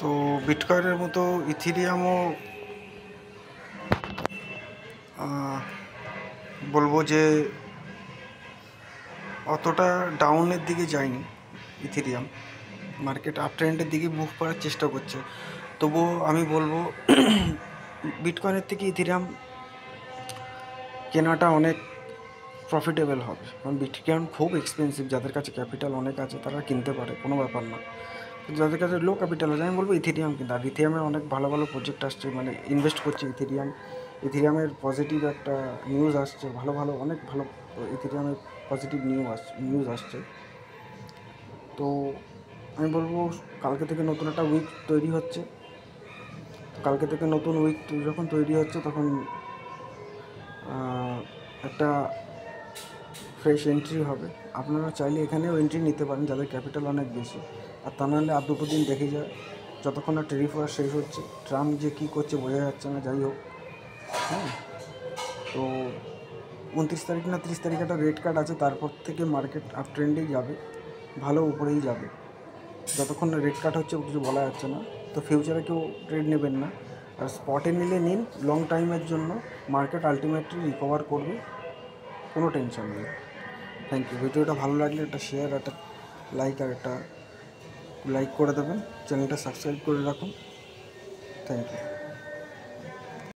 তো বিটকয়েনের মতো ইথিরিয়ামও বলবো যে অতটা ডাউনের দিকে যায়নি। ইথিরিয়াম মার্কেট আপ ট্রেন্ডের দিকে মুভ করার চেষ্টা করছে, তবুও আমি বলবো বিটকয়েনের থেকে ইথিরিয়াম কেনাটা অনেক প্রফিটেবল হবে, কারণ বিটকয়েন খুব এক্সপেন্সিভ। যাদের কাছে ক্যাপিটাল অনেক আছে তারা কিনতে পারে, কোনো ব্যাপার না। যাদের কাছে লো ক্যাপিটাল আছে আমি বলবো ইথেরিয়াম কিনতে। আর ইথেরিয়ামের অনেক ভালো ভালো প্রজেক্ট আসছে, মানে ইনভেস্ট করছে ইথেরিয়ামের পজিটিভ একটা নিউজ আসছে, ভালো ভালো অনেক ভালো ইথেরিয়ামের পজিটিভ নিউজ আসছে। তো আমি বলবো কালকে থেকে নতুন একটা উইক তৈরি হচ্ছে। কালকে থেকে নতুন উইক যখন তৈরি হচ্ছে তখন একটা ফ্রেশ এন্ট্রি হবে। আপনারা চাইলে এখানেও এন্ট্রি নিতে পারেন যাদের ক্যাপিটাল অনেক বেশি। আর তা নাহলে আর দুটো দিন দেখে যায়, যতক্ষণ না টেরিফ ওয়ার শেষ হচ্ছে। ট্রাম্প যে কী করছে বোঝা যাচ্ছে না, যাই হোক। হ্যাঁ, তো 29 তারিখ না 30 তারিখ একটা রেড কার্ড আছে, তারপর থেকে মার্কেট আপ ট্রেন্ডেই যাবে, ভালো উপরেই যাবে। যতক্ষণ না রেড কার্ড হচ্ছে কিছু বলা যাচ্ছে না। তো ফিউচারে কেউ ট্রেড নেবেন না, আর স্পটে নিলে নিন লং টাইমের জন্য। মার্কেট আলটিমেটলি রিকভার করবে, কোনো টেনশন নেই। Thank you. ভিডিওটা ভালো লাগলে একটা শেয়ার, একটা লাইক করে দেবেন। চ্যানেলটা সাবস্ক্রাইব করে রাখুন। Thank you.